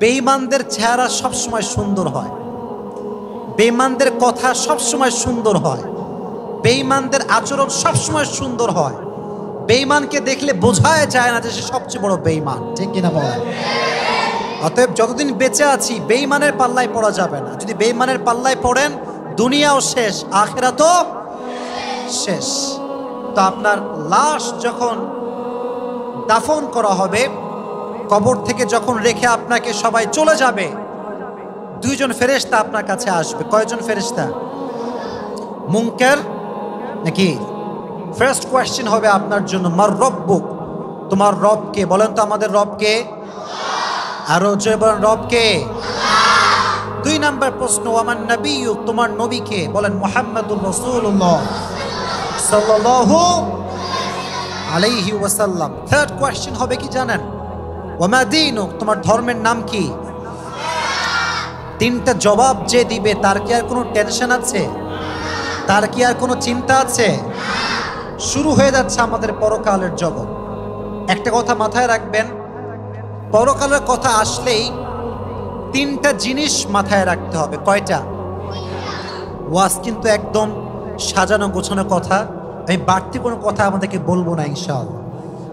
বেঈমানদের চেহারা সবসময় সুন্দর হয়, বেঈমানদের কথা সবসময় সুন্দর হয়, বেঈমানদের আচরণ সবসময় সুন্দর হয়। বেঈমানকে দেখলে বোঝায় যায় না যে সে সবচেয়ে বড় বেঈমান, ঠিক কিনা বলেন? অতএব যতদিন বেঁচে আছি বেঈমানের পাল্লায় পড়া যাবে না। যদি বেঈমানের পাল্লায় পড়েন দুনিয়াও শেষ, আখিরাতও শেষ। তো আপনার লাশ যখন দাফন করা হবে, কবর থেকে যখন রেখে আপনাকে সবাই চলে যাবে, দুইজন ফেরেশতা আপনার কাছে আসবে। কয়জন ফেরেশতা? মুনকার নাকি? ফার্স্ট কোয়েশ্চেন হবে আপনার জন্য, মার রব্বুক, তোমার রব কে? বলেন তো আমাদের রব কে? আরো জোরে বলেন, রব কে? দুই নাম্বার প্রশ্ন, ওয়ামান নবিয়্যুক, তোমার নবী কে? বলেন মুহাম্মাদুর রাসূলুল্লাহ সাল্লাল্লাহু আলাইহি ওয়াসাল্লাম। থার্ড কোয়েশ্চেন হবে কি জানেন? ওয়ামা দীনুক, তোমার ধর্মের নাম কি? তিনটা জবাব যে দিবে তার কি আর কোনো টেনশন আছে? তার কি আর কোনো চিন্তা আছে? শুরু হয়ে যাচ্ছে আমাদের পরকালের জগৎ। একটা কথা মাথায় রাখবেন, পরকালের কথা আসলেই তিনটা জিনিস মাথায় রাখতে হবে। কয়টা? ওয়াজ কিন্তু একদম সাজানো গোছানো কথা, আমি বাড়তি কোনো কথা আমাদেরকে বলবো না ইনশাআল্লাহ।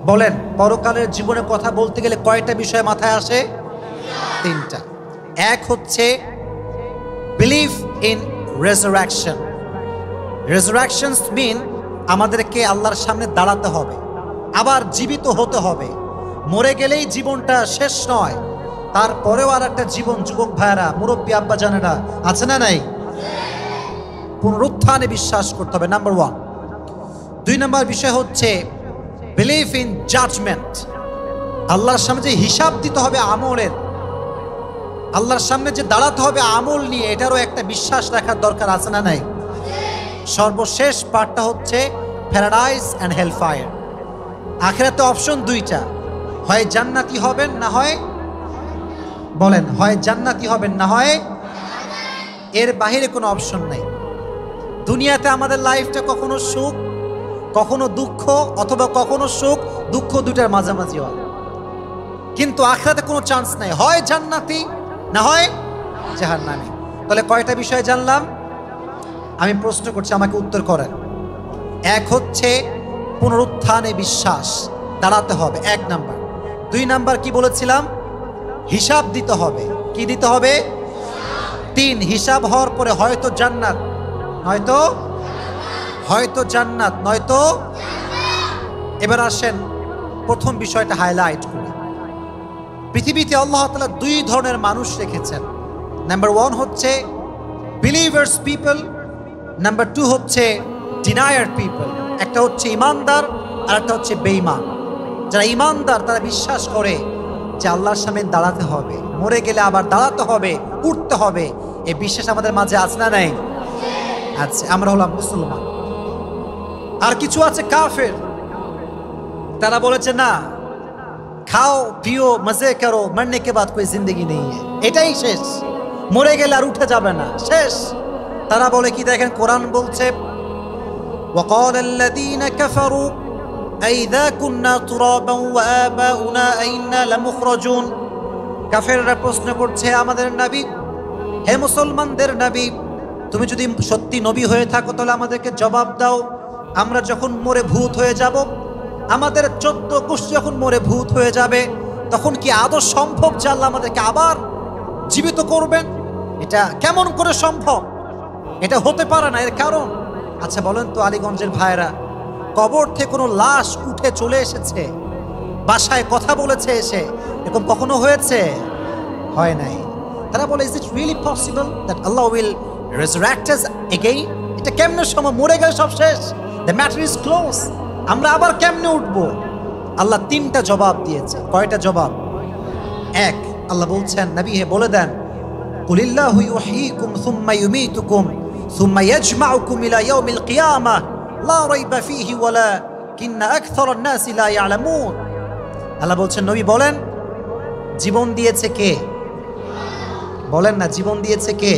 বলেন, পরকালের জীবনের কথা বলতে গেলে কয়টা বিষয় মাথায় আসে? তিনটা। এক হচ্ছে বিলিভ ইন রেজারেকশন। রেজারেকশনস মিন আমাদেরকে আল্লাহর সামনে দাঁড়াতে হবে, আবার জীবিত হতে হবে। মরে গেলেই জীবনটা শেষ নয়, তারপরেও আর একটা জীবন। যুবক ভাইয়েরা, মুরব্বী আব্বা জানেরা, আছে না নাই? পুনরুত্থানে বিশ্বাস করতে হবে, নাম্বার ওয়ান। দুই নাম্বার বিষয় হচ্ছে বিলিভ ইন জাজমেন্ট। আল্লাহর সামনে যে হিসাব দিতে হবে আমলের, আল্লাহর সামনে যে দাঁড়াতে হবে আমল নিয়ে, এটারও একটা বিশ্বাস রাখার দরকার, আছে না নাই? সর্বশেষ পার্টটা হচ্ছে প্যারাডাইস অ্যান্ড হেলফায়ার। আখিরাতে অপশন দুইটা, হয় জান্নাতি হবেন না হয়, বলেন, হয় জান্নাতি হবেন না হয়, এর বাহিরে কোনো অপশন নাই। দুনিয়াতে আমাদের লাইফটা কখনো সুখ, কখনো দুঃখ, অথবা কখনো সুখ দুঃখ, দুটার মাঝামাঝি হয়। কিন্তু আখিরাতে কোনো চান্স নাই, হয় জান্নাতি না হয় জাহান্নামী। তাহলে কয়টা বিষয় জানলাম? আমি প্রশ্ন করছি, আমাকে উত্তর করেন। এক হচ্ছে পুনরুত্থানে বিশ্বাস, দাঁড়াতে হবে, এক নাম্বার। দুই নাম্বার কি বলেছিলাম? হিসাব দিতে হবে। কি দিতে হবে? তিন, হিসাব হওয়ার পরে হয়তো জান্নাত নয়তো, হয়তো জান্নাত নয়তো। এবার আসেন প্রথম বিষয়টা হাইলাইট করি। পৃথিবীতে আল্লাহ তাআলা দুই ধরনের মানুষ রেখেছেন। নাম্বার ওয়ান হচ্ছে বিলিভার্স পিপল, নাম্বার টু হচ্ছে ডিনায়ার পিপল। একটা হচ্ছে ইমানদার আর একটা হচ্ছে বেঈমান। যারা ইমানদার তারা বিশ্বাস করে যে আল্লাহর সামনে দাঁড়াতে হবে, মরে গেলে আবার দাঁড়াতে হবে, উঠতে হবে। এই বিশ্বাস আমাদের মাঝে আছে না নাই? আছে। আমরা হলাম মুসলমান। আর কিছু আছে কাফের, তারা বলেছে না, খাও পিও মজে করো, মরনে কে বাদ কোই জিন্দগি নেই, এটাই শেষ, মরে গেলে আর উঠে যাবে না, শেষ। তারা বলে কি দেখেন, কোরআন বলছে وقال الذين كفروا أئذا كنا ترابا وآباؤنا أئنا لمخرجون। কাফেররা প্রশ্ন করছে আমাদের নবী, হে মুসলমানদের নবী, তুমি যদি সত্যি নবী হয়ে থাকো তাহলে আমাদেরকে জবাব দাও, আমরা যখন মরে ভূত হয়ে যাব, আমাদের 14 গোষ্ঠী যখন মরে ভূত হয়ে যাবে, তখন কি আদৌ সম্ভব যে আল্লাহ আমাদেরকে আবার জীবিত করবেন? এটা কেমন করে সম্ভব? এটা হতে পারে না। এর কারণ, আচ্ছা বলেন তো আলীগঞ্জের ভাইরা, কবর থেকে কোনো লাশ উঠে চলে এসেছে, বাসায় কথা বলেছে এসে, এরকম কখনো হয়েছে? হয় নাই। তারা বলে, is it really possible that Allah will resurrect us again? এটা কেমনে সম্ভব? মরে গেলে সব শেষ, দ্য ম্যাটার ইজ ক্লোজ, আমরা আবার কেমনে উঠবো? আল্লাহ তিনটা জবাব দিয়েছে। কয়টা জবাব? এক, আল্লাহ বলছেন, নবী হে বলে দেন, কুলিল্লাহু ইউহয়িকুম সুম্মা ইউমীতুকুম সুম্মা ইয়াজমাউকুম ইলা ইয়াউমিল কিয়ামাহ লা রাইবা ফীহি ওয়ালাকিন্না আকসারান নাসি লা ইয়ালামুন। আল্লাহ বলছেন, নবী বলেন, জীবন দিয়েছে কে? বলেন না, জীবন দিয়েছে কে?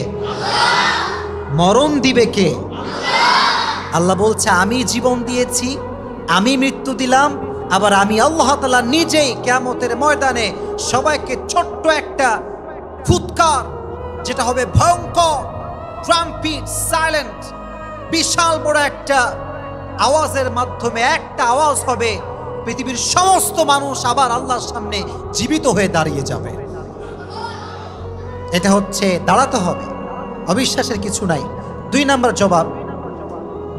মরণ দিবে কে? আল্লাহ বলছে, আমি জীবন দিয়েছি, আমি মৃত্যু দিলাম, আবার আমি আল্লাহ তাআলা নিজেই কিয়ামতের ময়দানে সবাইকে ছোট্ট একটা ফুৎকার যেটা হবে ভয়ঙ্কর, ট্রাম্পিট, সাইলেন্ট, বিশাল বড় একটা আওয়াজের মাধ্যমে একটা আওয়াজ হবে, পৃথিবীর সমস্ত মানুষ আবার আল্লাহর সামনে জীবিত হয়ে দাঁড়িয়ে যাবে। এটা হচ্ছে দাঁড়াতে হবে, অবিশ্বাসের কিছু নাই। 2 নাম্বার জবাব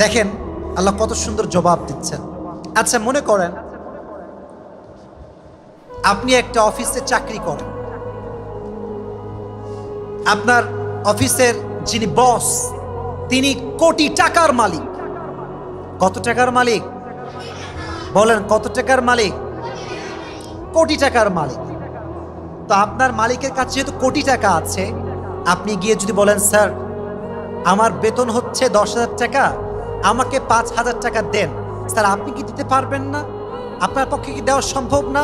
দেখেন আল্লাহ কত সুন্দর জবাব দিচ্ছেন। আচ্ছা মনে করেন আপনি একটা অফিসে চাকরি করেন, আপনার অফিসের যিনি বস তিনি কোটি টাকার মালিক। কত টাকার মালিক বলেন? কত টাকার মালিক? কোটি টাকার মালিক। তো আপনার মালিকের কাছে যেহেতু কোটি টাকা আছে, আপনি গিয়ে যদি বলেন স্যার আমার বেতন হচ্ছে 10,000 টাকা, আমাকে 5,000 টাকা দেন, স্যার আপনি কি দিতে পারবেন না? আপনার পক্ষে কি দেওয়া সম্ভব না?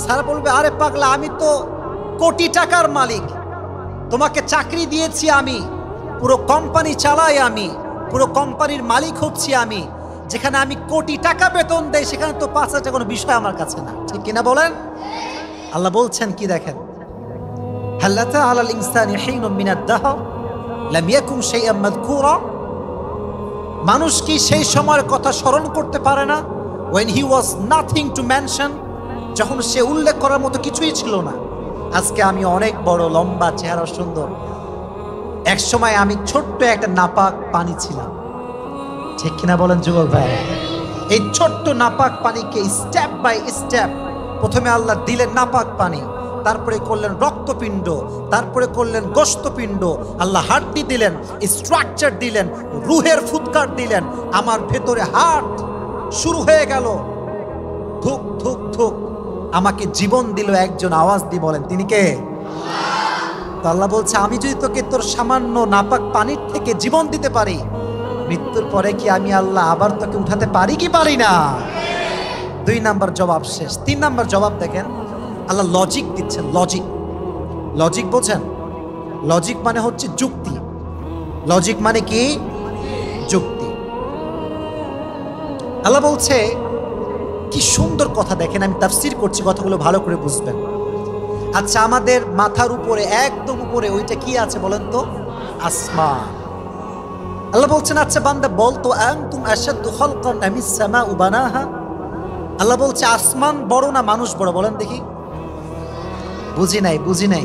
স্যার বলবে আরে পাগলা, আমি তো কোটি টাকার মালিক, তোমাকে চাকরি দিয়েছি আমি, পুরো কোম্পানি চালাই আমি, পুরো কোম্পানির মালিক হচ্ছি আমি, যেখানে আমি কোটি টাকা বেতন দেই সেখানে তো 5,000 টাকা কোনো বিষয় আমার কাছে না, ঠিক কিনা বলেন? আল্লাহ বলছেন কি দেখেন, হাল আতা আলাল ইনসানি হিনুম মিনাদ দাহর লাম ইয়াকুন শাইআন মাযকুরা। মানুষ কি সেই সময়ের কথা স্মরণ করতে পারে না? when he was nothing to mention, যখন সে উল্লেখ করার মতো কিছুই ছিল না। আজকে আমি অনেক বড় লম্বা চেহারা সুন্দর, এক সময় আমি ছোট্ট একটা নাপাক পানি ছিলাম, ঠিক কিনা বলেন যুবক ভাই? এই ছোট্ট নাপাক পানিকে স্টেপ বাই স্টেপ প্রথমে আল্লাহ দিলেন নাপাক পানি, তারপরে করলেন রক্তপিণ্ড, তারপরে করলেন গোশতপিণ্ড, আল্লাহ হাড্ডি দিলেন, স্ট্রাকচার দিলেন, রুহের ফুৎকার দিলেন, আমার ভেতরে হার্ট শুরু হয়ে গেল, ধুক ধুক ধুক, আমাকে জীবন দিল একজন, আওয়াজ দিয়ে বলেন তিনি কে? তো আল্লাহ বলছে আমি যদি তোকে তোর সামান্য নাপাক পানির থেকে জীবন দিতে পারি, মৃত্যুর পরে কি আমি আল্লাহ আবার তোকে উঠাতে পারি কি পারি না? 2 নাম্বার জবাব শেষ। 3 নাম্বার জবাব দেখেন, আল্লাহ লজিক দিচ্ছেন। লজিক, লজিক বোঝেন? লজিক মানে হচ্ছে যুক্তি। লজিক মানে কি? যুক্তি। আল্লাহ বলছে কি সুন্দর কথা দেখেন, আমি তাফসীর করছি, কথাগুলো ভালো করে বুঝবেন। আচ্ছা আমাদের মাথার উপরে একদম উপরে ওইটা কি আছে বলেন তো? আসমান। আল্লাহ বলছেন আচ্ছা বান্দা বল তো, আনতুম আশাদ্দু খালকান আমিস সামাউ বানাহা। আল্লাহ বলছে আসমান বড় না মানুষ বড়? বলেন দেখি। বুঝি নাই, বুঝি নাই।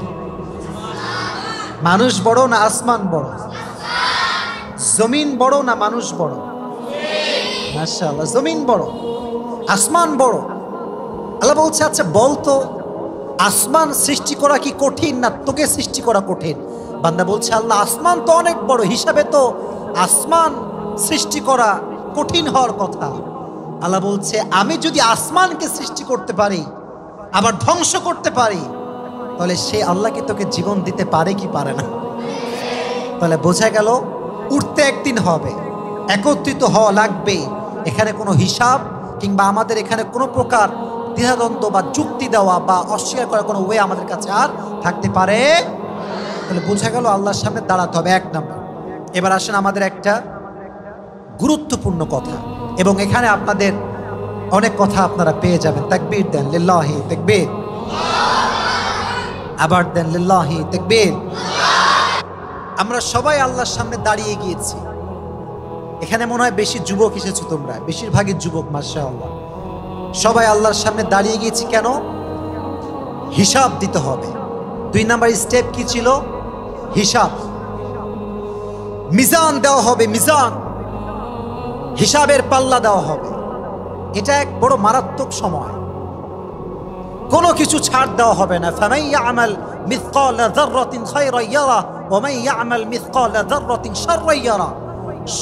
মানুষ বড় না আসমান বড়? জমিন বড় না মানুষ বড়? মাশাআল্লাহ, জমিন বড়, আসমান বড়। আল্লাহ বলছে আচ্ছা বল তো, আসমান সৃষ্টি করা কি কঠিন না তোকে সৃষ্টি করা কঠিন? বান্দা বলছে আল্লাহ আসমান তো অনেক বড়, হিসাবে তো আসমান সৃষ্টি করা কঠিন হওয়ার কথা। আল্লাহ বলছে আমি যদি আসমানকে সৃষ্টি করতে পারি আবার ধ্বংস করতে পারি, তাহলে সে আল্লাহকে তোকে জীবন দিতে পারে কি পারে না? তাহলে বোঝা গেল উঠতে একদিন হবে, একত্রিত হওয়া লাগবে। এখানে কোনো হিসাব কিংবা আমাদের এখানে কোনো প্রকার দ্বিধাদ্বন্দ্ব বা যুক্তি দেওয়া বা অস্বীকার করার কোনো ওয়ে আমাদের কাছে আর থাকতে পারে। তাহলে বোঝা গেল আল্লাহর সামনে দাঁড়াতে হবে, 1 নাম্বার। এবার আসেন আমাদের একটা গুরুত্বপূর্ণ কথা, এবং এখানে আপনাদের অনেক কথা আপনারা পেয়ে যাবেন। তাকবীর দেন লিল্লাহি তাকবীর, আবার দেন লিল্লাহি তাকবীর। আমরা সবাই আল্লাহর সামনে দাঁড়িয়ে গিয়েছি। এখানে মনে হয় বেশি যুবক এসেছো তোমরা, বেশিরভাগই যুবক, মাশাআল্লাহ। সবাই আল্লাহর সামনে দাঁড়িয়ে গিয়েছি কেন? হিসাব দিতে হবে। 2 নাম্বার স্টেপ কি ছিল? হিসাব। মিজান দেওয়া হবে, মিজান, হিসাবের পাল্লা দেওয়া হবে। এটা এক বড় মারাত্মক সময়, কোনো কিছু ছাড় দেওয়া হবে না। ফামান ইয়ামাল মিসকালা যাররাতিন খায়রান ইয়ারা ওয়া মান ইয়ামাল মিসকালা যাররাতিন শাররান ইয়ারা।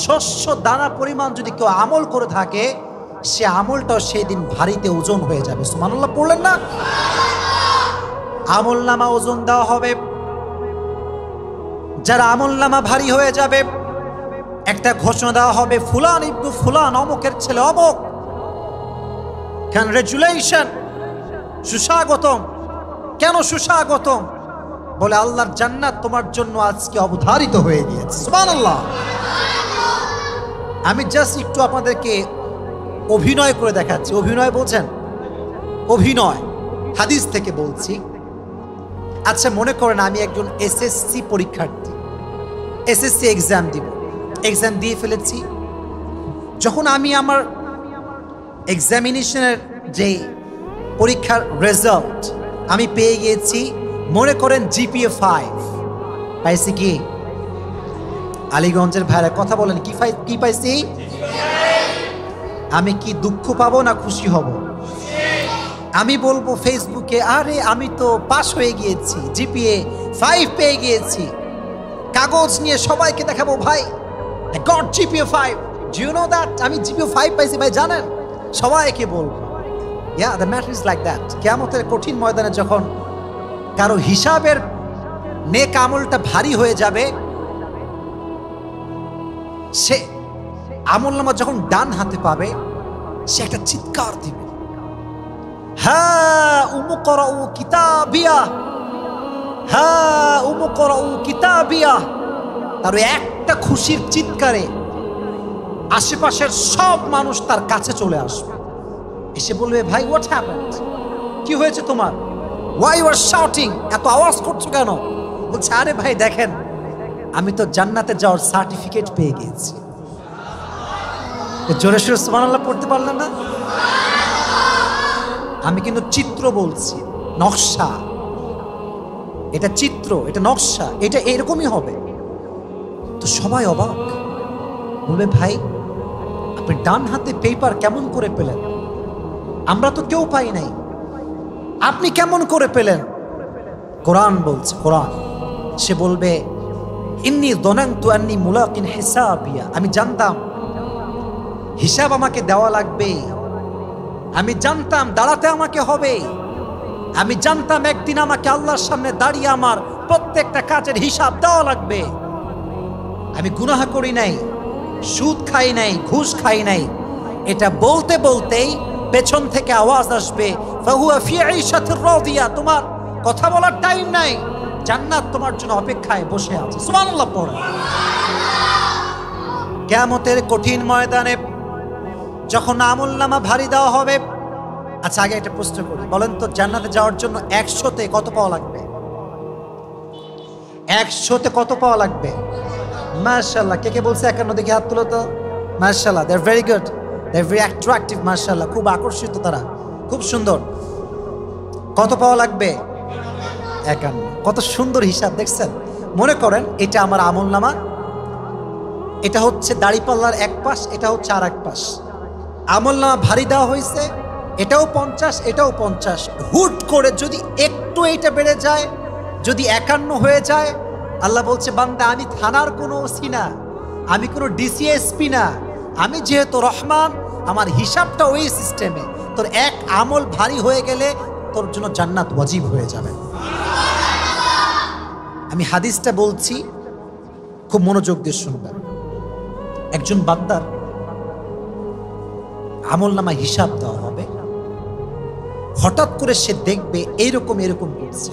শস্য দানা পরিমাণ যদি কেউ আমল করে থাকে, সে আমলটাও সেই দিন ভারীতে ওজন হয়ে যাবে। সুবহানাল্লাহ পড়লেন না? আমল নামা ওজন দেওয়া হবে। যারা আমল নামা ভারী হয়ে যাবে, একটা ঘোষণা দেওয়া হবে, ফুলান ইবনু ফুলান, অমুকের ছেলে অমুক, কনগ্রাচুলেশন, সুস্বাগতম। কেন সুস্বাগতম? বলে আল্লাহর জান্নাত তোমার জন্য আজকে অবধারিত হয়ে গিয়েছে। সুবহানাল্লাহ। আমি জাস্ট একটু আপনাদেরকে অভিনয় করে দেখাচ্ছি। অভিনয় বলছেন? অভিনয় হাদিস থেকে বলছি। আচ্ছা মনে করেন আমি একজন এসএসসি পরীক্ষার্থী, এসএসসি এক্সাম দিব, এক্সাম দিয়ে ফেলেছি। যখন আমি আমার এক্সামিনেশনের যে পরীক্ষার রেজাল্ট আমি পেয়ে গিয়েছি, মনে করেন জিপিএ 5 পাইছি। কি আলীগঞ্জের ভাইরা কথা বলেন, কি পাইছি? আমি কি দুঃখ পাবো না খুশি হব? আমি বলবো ফেসবুকে, আরে আমি তো পাস হয়ে গিয়েছি, জিপিএ 5 পেয়ে গিয়েছি, কাগজ নিয়ে সবাইকে দেখাবো, ভাই I got GPA 5, do you know that আমি জিপিএ 5 পাইছি ভাই, জানেন? সবাইকে বলবো। Yeah, the matter is like that. কিয়ামতের কঠিন ময়দানে যখন কারো হিসাবের নেক আমলটা ভারী হয়ে যাবে, সে আমলনামা যখন ডান হাতে পাবে, সে একটা চিৎকার দিবে, হ্যাঁ উমুকরাউ কিতাবিয়া, হ্যাঁ উমুকরাউ কিতাবিয়া। তার একটা খুশির চিৎকারে আশেপাশের সব মানুষ তার কাছে চলে আসবে, এসে বলবে, ভাই হোয়াট হ্যাপেন্ড, কি হয়েছে তোমার, ওয়াই ইউ আর শাউটিং, এত আওয়াজ করছো কেন? বলছে, আরে ভাই দেখেন, আমি তো জান্নাতে যাওয়ার সার্টিফিকেট পেয়ে গিয়েছি। জোরে সোরে সুবহানাল্লাহ পড়তে পারলেন না? আমি কিন্তু চিত্র বলছি, নকশা, এটা চিত্র, এটা নকশা, এটা এরকমই হবে। তো সবাই অবাক, বলবে, ভাই আপনি ডান হাতে পেপার কেমন করে পেলেন? আমরা তো কেউ পাই নাই, আপনি কেমন করে পেলেন? কোরআন বলছে, কোরআন, সে বলবে, ইন্নী যনানতু আন্নী মুলাকিন হিসাবিয়া, আমি জানতাম হিসাব আমাকে দেওয়া লাগবে, আমি জানতাম দাঁড়াতে আমাকে হবে, আমি জানতাম একদিন আমাকে আল্লাহর সামনে দাঁড়িয়ে আমার প্রত্যেকটা কাজের হিসাব দেওয়া লাগবে। আমি গুনাহ করি নাই, সুদ খাই নাই, ঘুষ খাই নাই। এটা বলতে বলতেই পেছন থেকে আওয়াজ আসবে, ফাহুয়া ফি আইশাতির রাদিয়া, তোমার কথা বলার টাইম নাই, জান্নাত তোমার জন্য অপেক্ষায় বসে আছে। সুবহানাল্লাহ পড়ে। কিয়ামতের কঠিন ময়দানে যখন আমলনামা ভারী দেওয়া হবে, আচ্ছা আগে একটা প্রশ্ন করি, বলেন তো জান্নাতে যাওয়ার জন্য 100তে কত পাওয়া লাগবে? 100তে কত পাওয়া লাগবে? মাশাআল্লাহ, কে কে বলছে 51? দেখি হাত তুলো তো। মাশাআল্লাহ, they are very good, they are very attractive. মাশাআল্লাহ, খুব আকর্ষিত তারা, খুব সুন্দর। কত পাওয়া লাগবে? 51। কত সুন্দর হিসাব দেখছেন? মনে করেন এটা আমার আমলনামা, এটা হচ্ছে দাড়িপাল্লার এক পাশ, এটা হচ্ছে আর এক পাশ। আমলনামা ভারী দেওয়া হয়েছে, এটাও 50, এটাও 50। হুট করে যদি একটু এইটা বেড়ে যায়, যদি 51 হয়ে যায়, আল্লাহ বলছে, বান্দা আমি থানার কোনো ওসি না, আমি কোনো ডিসিএসপি না, আমি যেহেতু রহমান, আমার হিসাবটা ওই সিস্টেমে। তোর এক আমল ভারী হয়ে গেলে তোর জন্য জান্নাত ওয়াজিব হয়ে যাবে। আমি হাদিসটা বলছি, খুব মনোযোগ দিয়ে শুনবেন। একজন বান্দার আমলনামা হিসাব দেওয়া হবে, হঠাৎ করে সে দেখবে এইরকম এরকম করছে,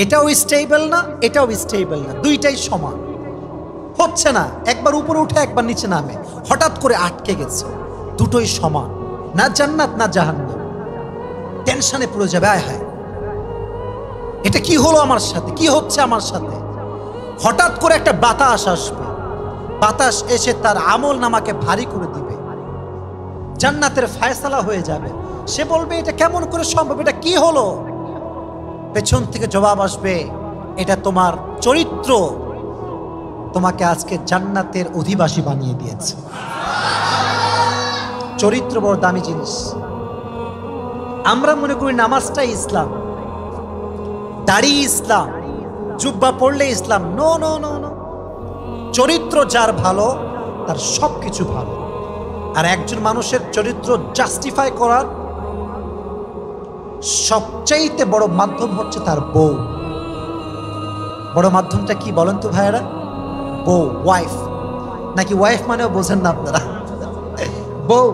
এটাও স্টেবল না, এটাও স্টেবল না, দুইটাই সমান হচ্ছে না, একবার উপরে উঠে একবার নিচে নামে, হঠাৎ করে আটকে গেছে, দুটোই সমান, না জান্নাত না জাহান্নাম। টেনশনে পড়ে যাবে, আয় হায় এটা কি হলো আমার সাথে, কি হচ্ছে আমার সাথে? হঠাৎ করে একটা বাতাস আসবে, বাতাস এসে তার আমলনামাকে ভারী করে দিবে, জান্নাতের ফয়সালা হয়ে যাবে। সে বলবে, এটা কেমন করে সম্ভব, এটা কি হলো? পেছন থেকে জবাব আসবে, এটা তোমার চরিত্র তোমাকে আজকে জান্নাতের অধিবাসী বানিয়ে দিয়েছে। চরিত্র বড় দামি জিনিস। আমরা মনে করি নামাজটাই ইসলাম, দাড়ি ইসলাম, জুব্বা পড়লে ইসলাম। নো নো নো নো, চরিত্র যার ভালো তার সব কিছু ভালো। আর একজন মানুষের চরিত্র জাস্টিফাই করার সবচাইতে বড় মাধ্যম হচ্ছে তার বউ। বড় মাধ্যমটা কি বলেন তো ভাইয়েরা? বউ, ওয়াইফ। নাকি ওয়াইফ মানেও বোঝেন না আপনারা? বউ,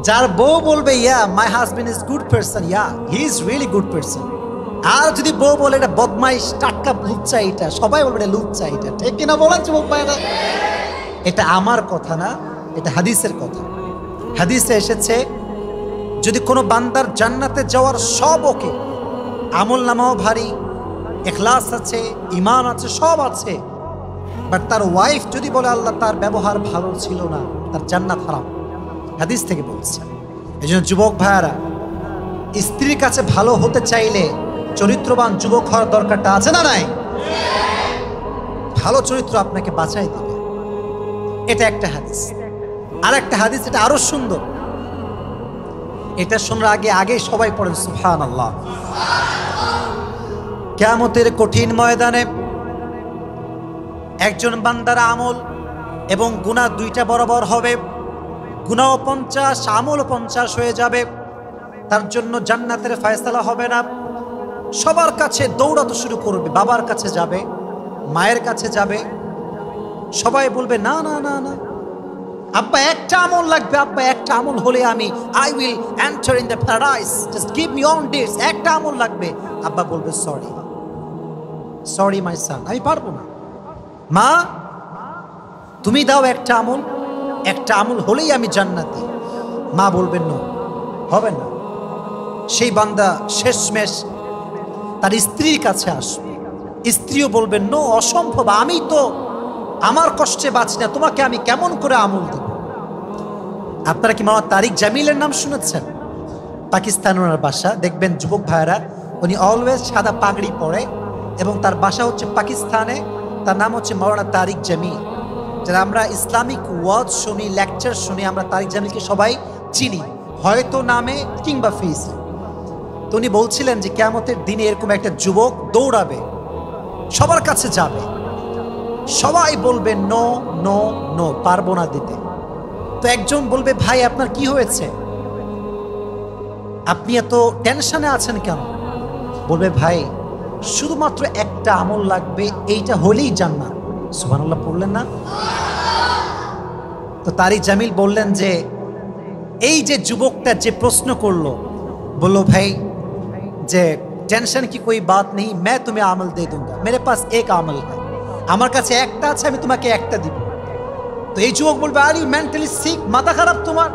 যার বউ বলবে, yeah my husband is good person, yeah he is really good person. আর যদি বউ বলে এটা বদমাইশ, টাটকা লুচ্চা, এটা সবাই বলবে এটা লুচ্চা, এটা ঠিক কিনা বলেন যুবক ভাইয়েরা? এটা আমার কথা না, এটা হাদিসের কথা। হাদিসে এসেছে, যদি কোনো বান্দার জান্নাতে যাওয়ার সব ওকে, আমল নামাও ভারী, ইখলাস আছে, ঈমান আছে, সব আছে, বাট তার ওয়াইফ যদি বলে আল্লাহ তার ব্যবহার ভালো ছিল না, তার জান্নাত হারাম। হাদিস থেকে বলছে। এই জন্য যুবক ভাইয়ারা, স্ত্রীর কাছে ভালো হতে চাইলে চরিত্রবান যুবক হওয়ার দরকারটা আছে না নাই? ভালো চরিত্র আপনাকে বাঁচাই দেবে। এটা একটা হাদিস। আর একটা হাদিস, এটা আরো সুন্দর। এটা শোনার আগে সবাই পড়েন সুবহানাল্লাহ। কিয়ামতের কঠিন ময়দানে একজন বান্দার আমল এবং গুনাহ দুইটা বরাবর হবে। গুনাহও 50, আমলও 50 হয়ে যাবে। তার জন্য জান্নাতের ফয়সালা হবে না। সবার কাছে দৌড়াতে শুরু করবে। বাবার কাছে যাবে, মায়ের কাছে যাবে, সবাই বলবে না না না না, আব্বা একটা আমল লাগবে, আব্বা একটা আমল হলে আমি I will enter in the paradise, just give me on this, একটা আমল লাগবে। আব্বা বলবে সরি মাই সান, আমি পারবো না। মা তুমি দাও একটা আমল হলেই আমি জান্নাতি। মা বলবেন না, হবে না। সেই বান্দা শেষমেশ তার স্ত্রীর কাছে আসবে। স্ত্রীও বলবেন নো, অসম্ভব, আমি তো আমার কষ্টে বাঁচি না, তোমাকে আমি কেমন করে আমল দেব? আপনারা কি মাওলানা তারিক জামিলের নাম শুনেছেন? পাকিস্তানের ওনার বাসা। দেখবেন যুবক ভাইয়েরা, উনি অলওয়েজ সাদা পাগড়ি পরে এবং তার বাসা হচ্ছে পাকিস্তানে। তার নাম হচ্ছে মাওলানা তারিক জামিল। যারা আমরা ইসলামিক ওয়াজ শুনি, লেকচার শুনি, আমরা তারিক জামিলকে সবাই চিনি, হয়তো নামে কিংবা ফেসে। তো উনি বলছিলেন যে কিয়ামতের দিনে এরকম একটা যুবক দৌড়াবে, সবার কাছে যাবে, সবাই বলবে নো নো নো, পারবো না দিতে। তো একজন বলবে ভাই আপনার কি হয়েছে, আপনি এত টেনশনে আছেন কেন? বলবে ভাই শুধুমাত্র একটা আমল লাগবে, এইটা হলেই জান্নাত। সুবহানাল্লাহ পড়লেন না? তো তারিক জামিল বললেন যে এই যে যুবকটা যে প্রশ্ন করলো, বললো ভাই যে টেंशन की कोई बात नहीं, मैं तुम्हें अमल दे दूंगा, मेरे पास एक अमल है, আমার কাছে একটা আছে, আমি তোমাকে একটা দিব। তো এই যুবক বলবে আর ইউ মেন্টালি সিক, মাথা খারাপ তোমার?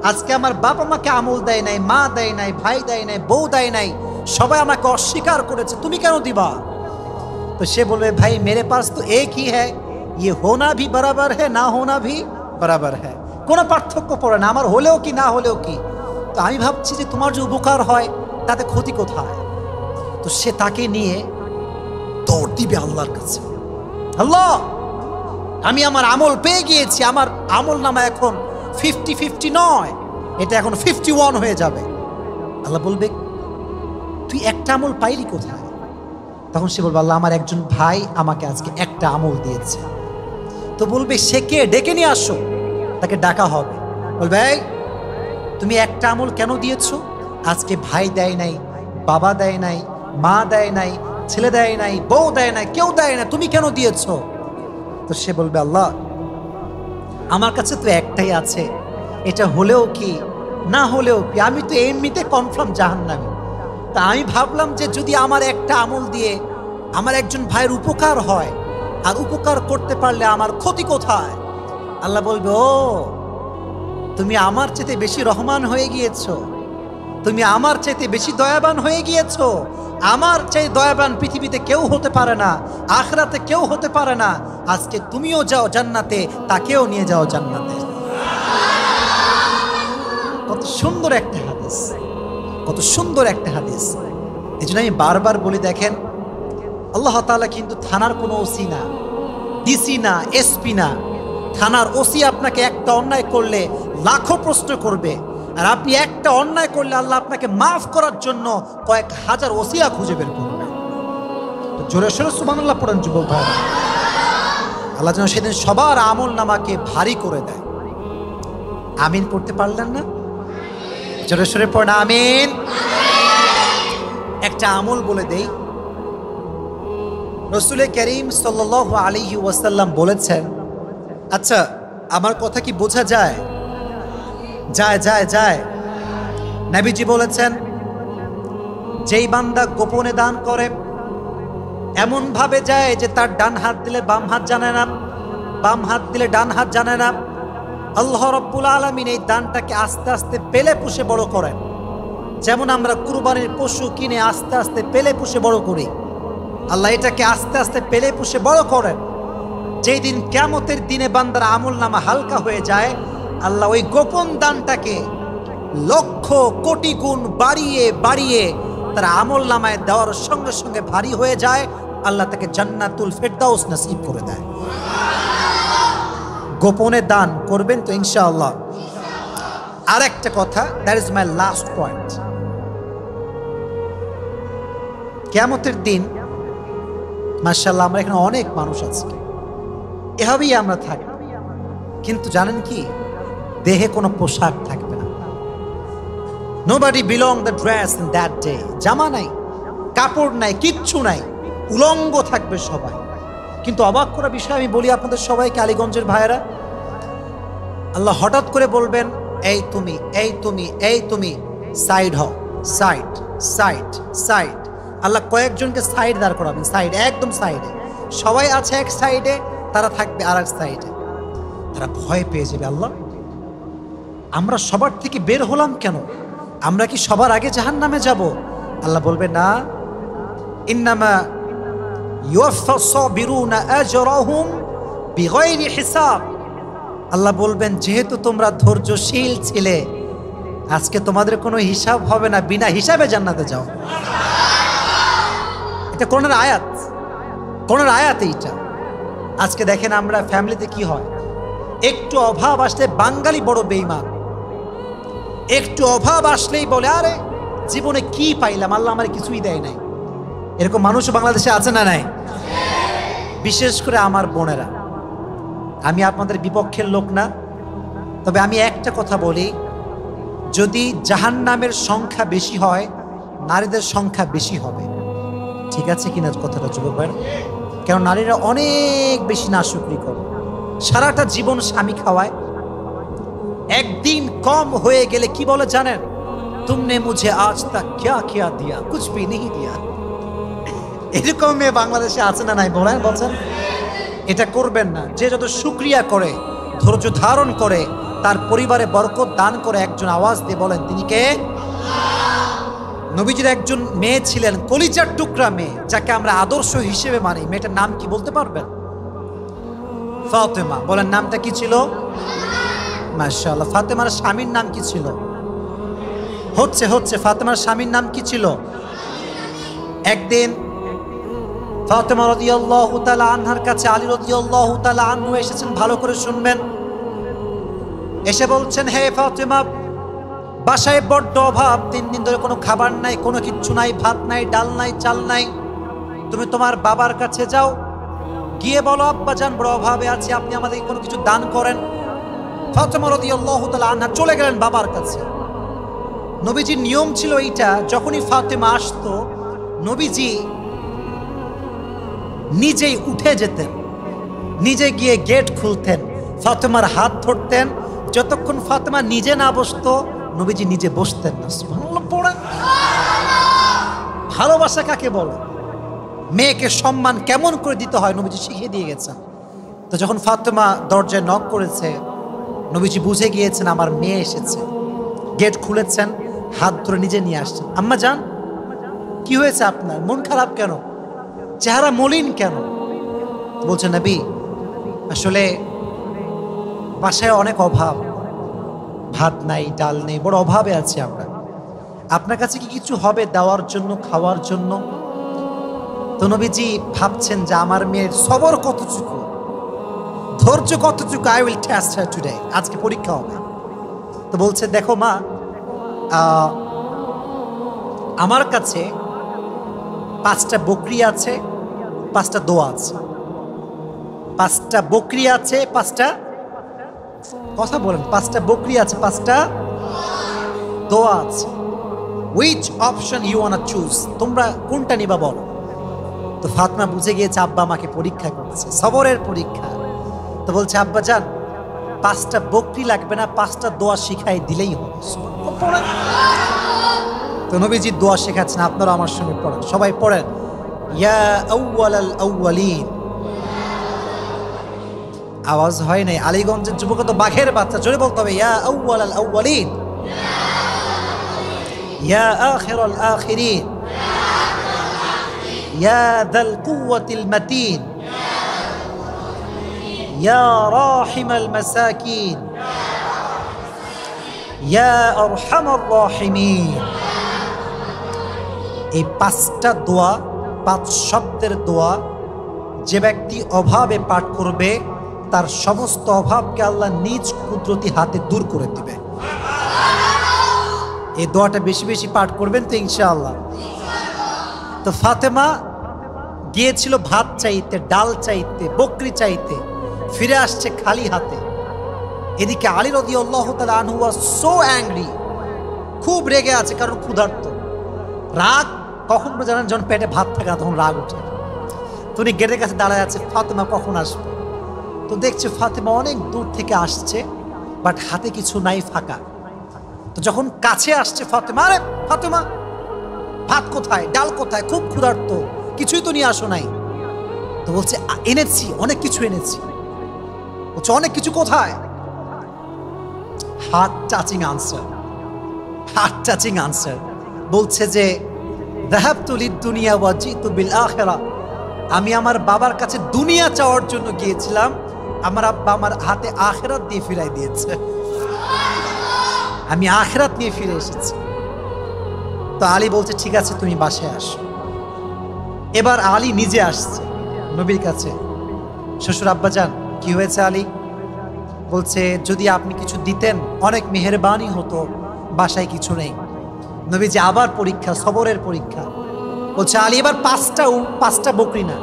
আজকে আমার বাপ আমাকে আমল দেয় নাই, মা দেয় নাই, ভাই দেয় নাই, বউ দেয় নাই, সবাই আমাকে অস্বীকার করেছে, তুমি কেন দিবা? তো সে বলবে ভাই মেরে পাস তো এক ही है, ये होना भी बराबर है, ना होना भी बराबर है, কোনো পার্থক্য পড়ে না, আমার হলেও কি না হলেও কি। তো আমি ভাবছি যে তোমার যে উপকার হয় তাতে ক্ষতি কোথায়? তো সে তাকে নিয়ে দৌড় দিবে আল্লাহর কাছে। আল্লাহ আমি আমার আমল পেয়ে গিয়েছি, আমার আমল নামা এখন 50-50 নয়, এটা এখন 51 হয়ে যাবে। আল্লাহ বলবে তুই একটা আমল পাইলি কোথায়? তখন সে বলবে আল্লাহ আমার একজন ভাই আমাকে আজকে একটা আমল দিয়েছে। তো বলবে সে কে, ডেকে নিয়ে আসো। তাকে ডাকা হবে। বলবে এই তুমি একটা আমল কেন দিয়েছো? আজকে ভাই দেয় নাই, বাবা দেয় নাই, মা দেয় নাই, ছেলে দেয় নাই, বউ দেয় নাই, কেউ দেয় না, তুমি কেন দিয়েছো? তো সে বলবে আল্লাহ আমার কাছে তো একটাই আছে, এটা হলেও কি না হলেও কি, আমি তো এমনিতে কনফার্ম জাহান্নামী। তা আমি ভাবলাম যে যদি আমার একটা আমল দিয়ে আমার একজন ভাইয়ের উপকার হয়, আর উপকার করতে পারলে আমার ক্ষতি কোথায়? আল্লাহ বলবে ও তুমি আমার চাইতে বেশি রহমান হয়ে গিয়েছো, তুমি আমার চাইতে বেশি দয়াবান হয়ে গিয়েছো। আমার চাই দয়াবান পৃথিবীতে কেউ হতে পারে না, আখিরাতে কেউ হতে পারে না। আজকে তুমিও যাও জান্নাতে, তাকেও নিয়ে যাও জান্নাতে। কত সুন্দর একটা হাদিস, কত সুন্দর একটা হাদিস। এই জন্য আমি বারবার বলি দেখেন আল্লাহ তাআলা কিন্তু থানার কোনো ওসি না, ডিসি না, এসপি না। থানার ওসি আপনাকে একটা অন্যায় করলে লাখো প্রশ্ন করবে, আর আপনি একটা অন্যায় করলে আল্লাহ আপনাকে মাফ করার জন্য কয়েক হাজার ওসিয়া খুঁজে বের করবে। জোরে সোরে সুবহানাল্লাহ পড়েন যুবক ভাই। আল্লাহ যেন সেদিন সবার আমল নামাকে ভারী করে দেয়। আমিন পড়তে পারলেন না? জোরে সোরে পড়েন আমিন। একটা আমল বলে দেই, রাসূল করিম সাল্লাল্লাহু আলাইহি ওয়াসাল্লাম বলেছেন, আচ্ছা আমার কথা কি বোঝা যায়? যায় যায় যায়। নবীজি বলেছেন যেই বান্দা গোপনে দান করে, এমন ভাবে যায় যে তার ডান হাত দিলে বাম হাত জানে না, বাম হাত দিলে ডান হাত জানে না। আল্লাহ রাব্বুল আলামিন এই দানটাকে আস্তে আস্তে পেলে পুষে বড় করেন। যেমন আমরা কুরবানির পশু কিনে আস্তে আস্তে পেলে পুষে বড় করি, আল্লাহ এটাকে আস্তে আস্তে পেলে পুষে বড় করেন। যেই দিন কিয়ামতের দিনে বান্দার আমল নামা হালকা হয়ে যায়, আল্লাহ ওই গোপন দানটাকে লক্ষ কোটি গুণ বাড়িয়ে বাড়িয়ে তার আমল নামায় দেওয়ার সঙ্গে সঙ্গে ভারী হয়ে যায়। আল্লাহ তাকে জান্নাতুল ফেরদাউস নসিব করে দেয়। গোপনে দান করবেন তো ইনশাআল্লাহ। আর একটা কথা, that is my last point. কিয়ামতের দিন মাশাআল্লাহ আমরা এখানে অনেক মানুষ আছে, এভাবেই আমরা থাকি, কিন্তু জানেন কি, দেহে কোনো পোশাক থাকবে না। Nobody belong the dress in that day. জামা নাই, কাপড় নাই, কিচ্ছু নাই, উলঙ্গ থাকবে সবাই। কিন্তু অবাক করা বিষয় আমি বলি আপনাদের সবাইকে, আলীগঞ্জের ভাইয়েরা, আল্লাহ হঠাৎ করে বলবেন, এই তুমি, এই তুমি, এই তুমি, সাইড হও, সাইড, সাইড, সাইড। আল্লাহ কয়েকজনকে সাইড দাঁড় করাবেন, সাইড, একদম সাইডে। সবাই আছে এক সাইডে, তারা থাকবে আর এক সাইডে। তারা ভয় পেয়ে যাবে, আল্লাহ আমরা সবার থেকে বের হলাম কেন? আমরা কি সবার আগে জাহান্নামে যাব? আল্লাহ বলবে না, ইন্নামা ইউওয়াফাস সাবিরুনা আজরাহুম বিগাইরি হিসাব। আল্লাহ বলবেন, যেহেতু তোমরা ধৈর্যশীল ছিলে, আজকে তোমাদের কোনো হিসাব হবে না, বিনা হিসাবে জান্নাতে যাও। এটা কোরআনের আয়াত, কোরআনের আয়াত এইটা। আজকে দেখেন আমরা ফ্যামিলিতে কি হয়, একটু অভাব আসলে বাঙালি বড় বেঈমান, একটু অভাব আসলেই বলে, আরে জীবনে কি পাইলাম, আল্লাহ আমার কিছুই দেয় নাই। এরকম মানুষ বাংলাদেশে আছে না নাই? বিশেষ করে আমার বোনেরা, আমি আপনাদের বিপক্ষের লোক না, তবে আমি একটা কথা বলি, যদি জাহান্নামের সংখ্যা বেশি হয়, নারীদের সংখ্যা বেশি হবে। ঠিক আছে কিনা কথাটা যুবক ভাই? কারণ নারীরা অনেক বেশি নাশুকরি করে, সারাটা জীবন স্বামী খাওয়ায়, একদিন কম হয়ে গেলে কি বলে জানেন? তুমনে মুঝে আজ তক ক্যা ক্যা দিয়া, কুছ ভি नहीं दिया। এরকম মেয়ে বাংলাদেশে আছে না নাই বলেন? বলছেন এটা করবেন না। যে যত শুকরিয়া করে, ধৈর্য ধারণ করে, তার পরিবারে বরকত দান করে, একজন আওয়াজ দিয়ে বলেন তিনি কে? নবীজির একজন মেয়ে ছিলেন, কলিজার টুকরা মেয়ে, যাকে আমরা আদর্শ হিসেবে মানি। মেয়েটার নাম কি বলতে পারবেন? ফাতেমা। বলেন নামটা কি ছিল? মাশাআল্লাহ। ফাতেমার স্বামীর নাম কি ছিল? হচ্ছে ফাতেমার স্বামীর নাম কি ছিল? একদিন ফাতেমা রাদিয়াল্লাহু তাআলা আনহার কাছে আলী রাদিয়াল্লাহু তাআলা আনহু এসেছেন। ভালো করে শুনবেন। এসে বলছেন, হে ফাতেমা, বাসায় বড্ড অভাব, 3 দিন ধরে কোনো খাবার নাই, কোনো কিচ্ছু নাই, ভাত নাই, ডাল নাই, চাল নাই। তুমি তোমার বাবার কাছে যাও, গিয়ে বলো আব্বাজান বড় অভাবে আছে, আপনি আমাদেরকে কোনো কিছু দান করেন। ফাতেমা রাদিয়াল্লাহু তাআলা আনহা চলে গেলেন বাবার কাছে। নবীজির নিয়ম ছিল এইটা, যখনই ফাতেমা আসতো, নবীজি নিজেই উঠে যেতেন, নিজে গিয়ে গেট খুলতেন, ফাতেমার হাত ধরতেন। যতক্ষণ ফাতেমা নিজে না বসতো, নবীজি নিজে বসতেন না। সুবহানাল্লাহ পড়েন। ভালোবাসা কাকে বলে? মেয়েকে সম্মান কেমন করে দিতে হয় নবীজি শিখিয়ে দিয়ে গেছেন। তো যখন ফাতেমা দরজায় নক করেছে, নবীজি বুঝে গিয়েছেন আমার মেয়ে এসেছে। গেট খুলেছেন, হাত ধরে নিজে নিয়ে আসছেন। আম্মা জান, কি হয়েছে আপনার? মন খারাপ কেন? চেহারা মলিন কেন? বলছেন, নবী আসলে বাসায় অনেক অভাব, ভাত নাই, ডাল নেই, বড় অভাবে আছি আমরা। আপনার কাছে কি কিছু হবে দেওয়ার জন্য, খাওয়ার জন্য? তো নবীজি ভাবছেন যে আমার মেয়ের সবর কতটুকু, ধৈর্য কতটুকু। I will test her today, আজকে পরীক্ষা হবে। তো বলছে, দেখো মা, আমার কাছে 5টা বকরি আছে, 5টা দোয়া আছে। 5টা বকরি আছে, 5টা কথা বলেন, 5টা বকরি আছে, 5টা দোয়া আছে। Which option you want to choose? তোমরা কোনটা নিবা বলো। তো ফাতেমা বুঝে গিয়েছে আব্বা আমাকে পরীক্ষা করছে, সবরের পরীক্ষা। তো বলছে, আব্বা জান 5টা বকরি লাগবে না, 5টা দোয়া শিখাই দিলেই হবে। তো নবীজি দোয়া শেখাচ্ছেন, আপনারা আমার সঙ্গে পড়েন, সবাই পড়েন। ইয়া আউয়ালাল আউয়ালিন। আওয়াজ হয় নাই। আলীগঞ্জের যুবক তো বাঘের বাচ্চা, জোরে বলতে হবে, ইয়া আউয়ালাল আউয়ালিন ইয়া আখিরাল আখিরিন, ইয়া যাল কুওয়াতিল মাতিন, ইয়া রাহিমাল মাসাকিন, ইয়া আরহামার রাহিমিন। এই পাঁচটা দোয়া, পাঁচ শব্দের দোয়া যে ব্যক্তি অভাবে পাঠ করবে তার সমস্ত অভাবকে আল্লাহ নিজ কুদরতি হাতে দূর করে দিবে। এই দোয়াটা বেশি বেশি পাঠ করবেন তো ইনশাআল্লাহ। তো ফাতেমা গিয়েছিল ভাত চাইতে, ডাল চাইতে, বকরি চাইতে, ফিরে আসছে খালি হাতে। এদিকে আলী রাদিয়াল্লাহু তাআলা আনহু ওয়াজ সো অ্যাংরি, খুব রেগে আছে কারণ ক্ষুধার্ত। রাগ কখন জানেন, যখন পেটে ভাত থাকে না তখন রাগ উঠে। তুমি গেটের কাছে দাঁড়ায় আছে, ফাতেমা কখন আসবে। তো দেখছে ফাতেমা অনেক দূর থেকে আসছে, বাট হাতে কিছু নাই, ফাঁকা। তো যখন কাছে আসছে ফাতেমা, আরে ফাতেমা ভাত কোথায়, ডাল কোথায়, খুব ক্ষুধার্ত, কিছুই তো নিয়ে আসো নাই। তো বলছে এনেছি, অনেক কিছু এনেছি। বলছে অনেক কিছু কোথায়? Heart touching answer, heart touching answer. বলছে যে যাহাবতু লিদ-দুনিয়া ওয়া জিতু বিল আখিরাহ, আমি আমার বাবার কাছে দুনিয়া চাওয়ার জন্য গিয়েছিলাম, আমার আব্বা আমার হাতে আখিরাত দিয়ে ফিরাই দিয়েছে। আমি আখিরাত নিয়ে ফিরে এসেছি। তো আলী বলছে ঠিক আছে তুমি বাসায় আসো। এবার আলী নিজে আসছে নবীর কাছে। শ্বশুর আব্বাজান কি হয়েছে আলী? বলছে যদি আপনি কিছু দিতেন অনেক মেহেরবানি হতো, বাসায় কিছু নেই। নবীজি আবার পরীক্ষা, সবরের পরীক্ষা। বলছে আলী এবার পাঁচটা বকরি না।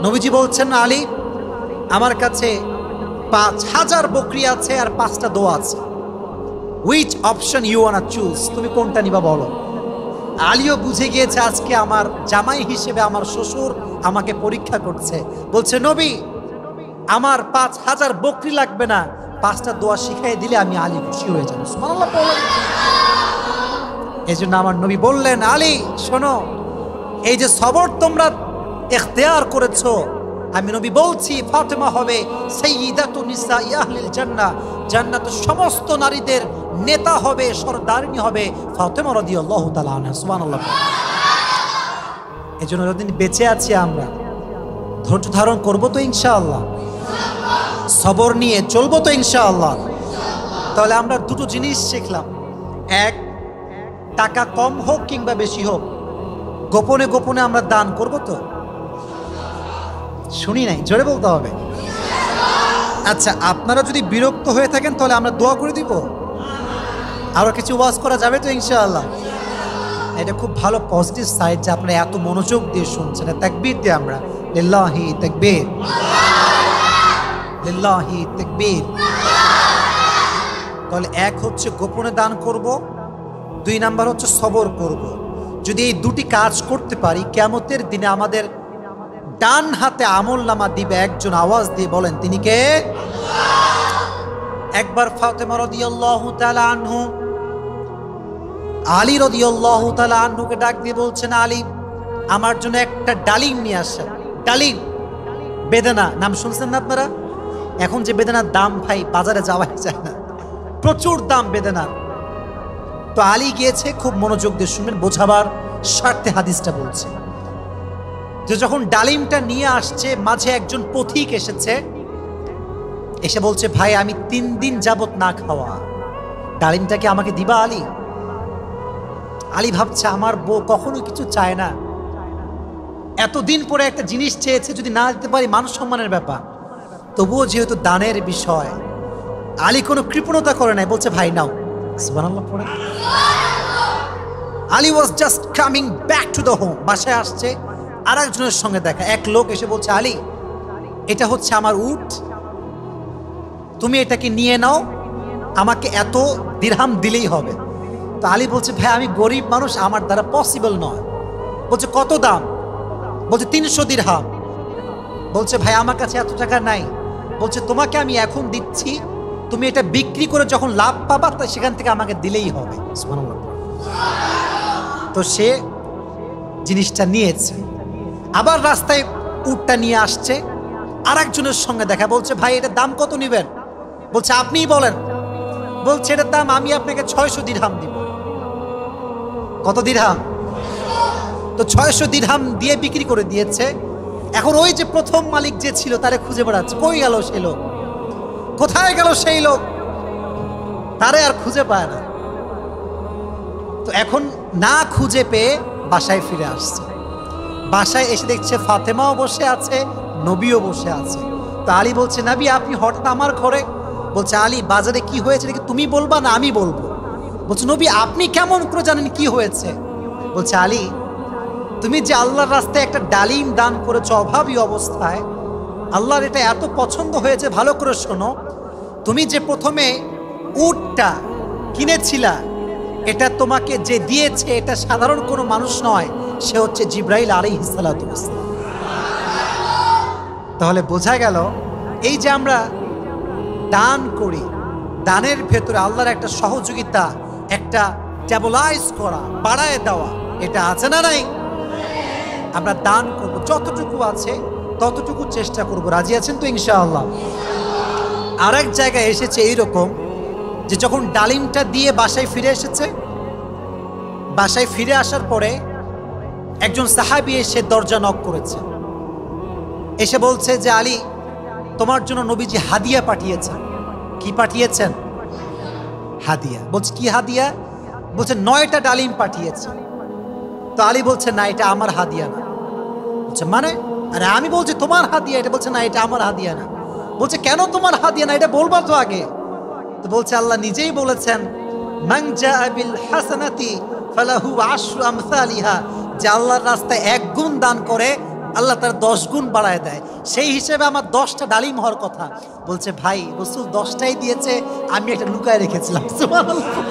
নবীজি বলছেন আলী আমার কাছে 5000 বকরি আছে আর 5টা দোয়া আছে, which option you want to choose, তুমি কোনটা নিবা বলো। আলীও বুঝে গিয়েছে আজকে আমার জামাই হিসেবে আমার শ্বশুর আমাকে পরীক্ষা করছে। বলছে নবী আমার 5000 বকরি লাগবে না, 5টা দোয়া শিখাই দিলে আমি আলী খুশি হয়ে যাবো। সুবহানাল্লাহ। এই জন্য আমার নবী বললেন আলী শোনো, এই যে সবর তোমরা ইখতিয়ার করেছো, আমি নবী বলছি ফাতেমা হবে সাইয়্যিদাতুন নিসাই আহলিল জান্নাহ, জান্নাতের সমস্ত নারীদের নেতা হবে, সরদারিনী হবে ফাতেমা রাদিয়াল্লাহু তাআলা আনহা। সুবহানাল্লাহ। এই জন্য যতদিন বেঁচে আছি আমরা ধৈর্য ধারণ করবো তো ইনশাআল্লাহ, সবর নিয়ে চলবো তো ইনশাআল্লাহ। তাহলে আমরা দুটো জিনিস শিখলাম, এক, টাকা কম হোক কিংবা বেশি হোক গোপনে গোপনে আমরা দান করব তো। শুনি নাই, জোরে বলতে হবে। আচ্ছা আপনারা যদি বিরক্ত হয়ে থাকেন তাহলে আমরা দোয়া করে দিব, আরো কিছু ওয়াজ করা যাবে তো ইনশাআল্লাহ। এটা খুব ভালো পজিটিভ সাইড যে আপনারা এত মনোযোগ দিয়ে শুনছেন। তাকবীর দিয়ে আমরা লিল্লাহি তাকবীর, লিল্লাহি তাকবীর। তাহলে এক হচ্ছে গোপনে দান করব, 2 নাম্বার হচ্ছে সবর করব। যদি এই দুটি কাজ করতে পারি কিয়ামতের দিনে আমাদের ডান হাতে আমলনামা দিবে একজন, আওয়াজ দিয়ে বলেন তিনি কে? একবার ফাতেমা রাদিয়াল্লাহু তাআলা আনহু আলী রাদিয়াল্লাহু তাআলা আনহুকে ডাক দিয়ে বলছেন আলী আমার জন্য একটা ডালিম নিয়ে আসেন। ডালিম বেদানা, নাম শুনছেন না আপনারা? এখন যে বেদানার দাম ভাই বাজারে যাওয়া যায় না, প্রচুর দাম বেদানার। তো আলী গিয়েছে, খুব মনোযোগ দিয়ে শুনবেন, বোঝাবার স্বার্থে হাদিসটা বলছে যে যখন ডালিমটা নিয়ে আসছে মাঝে একজন পথিক এসেছে, এসে বলছে ভাই আমি 3 দিন যাবত না খাওয়া, ডালিমটাকে আমাকে দিবা আলী? আলী ভাবছে আমার বউ কখনো কিছু চায় না, এতদিন পরে একটা জিনিস চেয়েছে, যদি না দিতে পারি মান সম্মানের ব্যাপার। তবুও যেহেতু দানের বিষয় আলী কোনো কৃপণতা করে নাই, বলছে ভাই নাও। সুবহানাল্লাহ পড়ে। Ali was just coming back to the home, বাসায় আসছে, আর একজনের সঙ্গে দেখা। এক লোক এসে বলছে আলী এটা হচ্ছে আমার উট, তুমি এটাকে নিয়ে নাও, আমাকে এত দিরহাম দিলেই হবে। তো আলী বলছে ভাই আমি গরিব মানুষ, আমার দ্বারা পসিবল নয়। বলছে কত দাম? বলছে 300 দিরহাম। বলছে ভাই আমার কাছে এত টাকা নাই। বলছে তোমাকে আমি এখন দিচ্ছি, তুমি এটা বিক্রি করে যখন লাভ পাবা সেখান থেকে আমাকে দিলেই হবে। সুবহানাল্লাহ। তো সে জিনিসটা নিয়েছে, আবার রাস্তায় উটটা নিয়ে আসছে, আর একজনের সঙ্গে দেখা। বলছে ভাই এটার দাম কত নেবেন? বলছে আপনিই বলেন। বলছে এটার দাম আমি আপনাকে 600 দিরহাম দিব। কত দিরহাম? তো 600 দিরহাম দিয়ে বিক্রি করে দিয়েছে। এখন ওই যে প্রথম মালিক যে ছিল তারে খুঁজে বেড়াচ্ছে, কই গেল সেই লোক, কোথায় গেল সেই লোক, তারে আর খুঁজে পায় না। তো এখন না খুঁজে পেয়ে বাসায় ফিরে আসছে। বাসায় এসে দেখছে ফাতেমাও বসে আছে, নবীও বসে আছে। তো আলী বলছে, নবী আপনি হঠাৎ আমার ঘরে? বলছে, আলী বাজারে কি হয়েছে নাকি তুমি বলবা না আমি বলবো? বলছে, নবী আপনি কেমন করে জানেন কি হয়েছে? বলছে, আলী তুমি যে আল্লাহর রাস্তায় একটা ডালিম দান করেছো অভাবী অবস্থায়, আল্লাহর এটা এত পছন্দ হয়েছে, ভালো করে শোনো, তুমি যে প্রথমে উটটা কিনেছিলা, এটা তোমাকে যে দিয়েছে এটা সাধারণ কোনো মানুষ নয়, সে হচ্ছে জিবরাইল আলাইহিস সালাতু ওয়াস সালাম। তাহলে বোঝা গেল এই যে আমরা দান করি, দানের ভেতরে আল্লাহর একটা সহযোগিতা, একটা স্টেবিলাইজ করা, বাড়ায় দেওয়া, এটা আছে না নাই? আমরা দান করব, যতটুকু আছে ততটুকু চেষ্টা করব। রাজি আছেন তো ইনশাআল্লাহ? আর এক জায়গায় এসেছে এইরকম যে যখন ডালিমটা দিয়ে বাসায় ফিরে এসেছে, বাসায় ফিরে আসার পরে একজন সাহাবী এসে দরজা নক করেছে, এসে বলছে যে আলী তোমার জন্য নবীজি হাদিয়া পাঠিয়েছেন। কি পাঠিয়েছেন? হাদিয়া। বলছে, কি হাদিয়া? বলছে, 9টা ডালিম পাঠিয়েছে। তো আলী বলছে, না এটা আমার হাদিয়া না। বলছে, মানে? আরে আমি বলছি তোমার হাদিয়া। এটা বলছে, না এটা আমার হাদিয়া না। বলছে, কেন তোমার হাদিয়া না? এটা বলবা তো আগে। তো বলছে, আল্লাহ নিজেই বলেছেন, মান জাআ বিল হাসানাতি ফালাহু আশরু আমসালিহা, যে আল্লাহর রাস্তায় 1 গুণ দান করে আল্লাহ তার 10 গুণ বাড়ায় দেয়। সেই হিসেবে আমার 10টা ডালিম হওয়ার কথা। বলছে, ভাই রাসূল 10টাই দিয়েছে, আমি একটা লুকায় রেখেছিলাম। সুবহানাল্লাহ।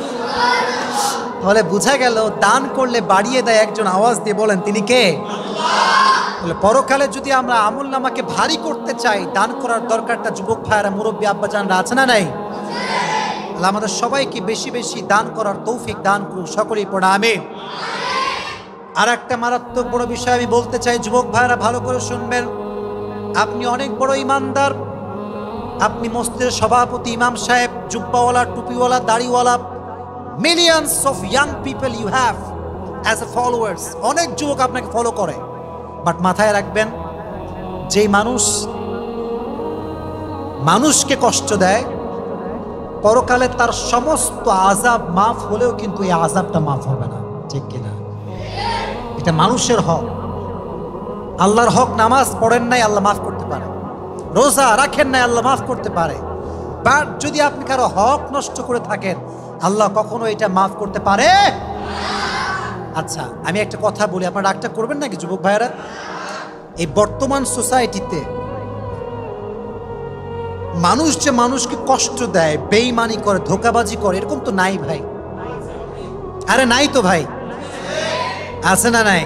তাহলে বোঝা গেল দান করলে বাড়িয়ে দেয় একজন, আওয়াজ দিয়ে বলেন তিনি কে? বলে পরকালে যদি আমরা আমল নামাকে ভারী করতে চাই, দান করার দরকারটা যুবক ভাইয়েরা, মুরব্বী আব্বাজানরা আছে না নাই? আল্লাহ আমাদের সবাইকে বেশি বেশি দান করার তৌফিক দান করুন, সকলেই পড়া আমিন। আর একটা মারাত্মক বড় বিষয় আমি বলতে চাই, যুবক ভাইয়েরা ভালো করে শুনবেন। আপনি অনেক বড় ইমানদার, আপনি মসজিদের সভাপতি, ইমাম সাহেব, জুব্বাওয়ালা, টুপিওয়ালা, দাড়িওয়ালা, millions of young people you have as a followers, অনেক যুবক আপনাকে ফলো করে। বাট মাথায় রাখবেন, যেই মানুষকে কষ্ট দেয়, পরকালে তার সমস্ত আযাব মাফ হলেও কিন্তু এই আযাবটা মাফ হবে না। ঠিক কিনা? এটা মানুষের হক। আল্লাহর হক, নামাজ পড়েন নাই আল্লাহ মাফ করতে পারে, রোজা রাখেন নাই আল্লাহ মাফ করতে পারে, বাট যদি আপনি কারো হক নষ্ট করে থাকেন, আল্লাহ কখনো এটা মাফ করতে পারে? আচ্ছা আমি একটা কথা বলি, আপনারা রাগটা করবেন নাকি যুবক ভাইয়েরা? এই বর্তমান সোসাইটিতে মানুষ যে মানুষকে কষ্ট দেয়, বেঈমানি করে, ধোঁকাবাজি করে, এরকম তো নাই ভাই। আরে নাই তো ভাই, আছে না নাই?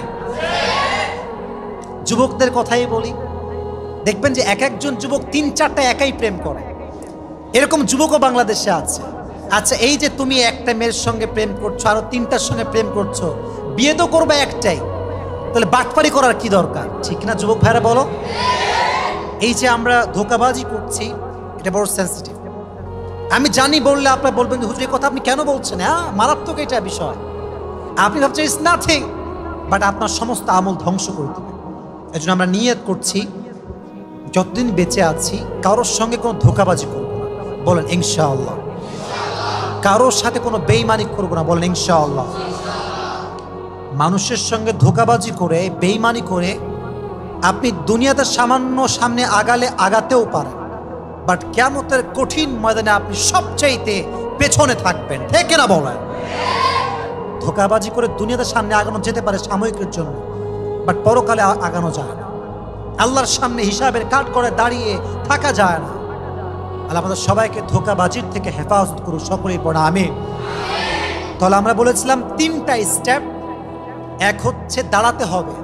যুবকদের কথাই বলি, দেখবেন যে এক একজন যুবক 3-4টা একাই প্রেম করে, এরকম যুবকও বাংলাদেশে আছে। আচ্ছা এই যে তুমি একটা মেয়ের সঙ্গে প্রেম করছো, আরো 3টার সঙ্গে প্রেম করছো, বিয়ে তো করবে একটাই, তাহলে বাটপারি করার কি দরকার? ঠিক না যুবক ভাইরা বলো? এই যে আমরা ধোঁকাবাজি করছি, এটা বড় সেন্সিটিভ। আমি জানি বললে আপনারা বলবেন যে হুজুর এই কথা আপনি কেন বলছেন? হ্যাঁ মারাত্মক এটা বিষয়। আপনি ভাবছেন ইটস নাথিং, বাট আপনার সমস্ত আমল ধ্বংস করে দেবে। এই জন্য আমরা নিয়ত করছি, যতদিন বেঁচে আছি কারোর সঙ্গে কোনো ধোঁকাবাজি করব না, বলেন ইনশাআল্লাহ। কারোর সাথে কোনো বেঈমানি করব না, বলেন ইনশাআল্লাহ। মানুষের সঙ্গে ধোঁকাবাজি করে, বেঈমানি করে আপনি দুনিয়াতে সামান্য সামনে আগাতেও পারেন, বাট কিয়ামতের কঠিন ময়দানে আপনি সবচাইতে পেছনে থাকবেন। ঠিক না বলেন? ধোঁকাবাজি করে দুনিয়াতে সামনে আগানো যেতে পারে সাময়িকের জন্য, বাট পরকালে আগানো যায় না। আল্লাহর সামনে হিসাবের কাঠ করে দাঁড়িয়ে থাকা যায় না। আল্লাহ আমাদের সবাইকে ধোঁকাবাজির থেকে হেফাজত করুন, সকলেই পড়া আমিন। তাহলে আমরা বলেছিলাম 3টা স্টেপ। এক হচ্ছে দাঁড়াতে হবে,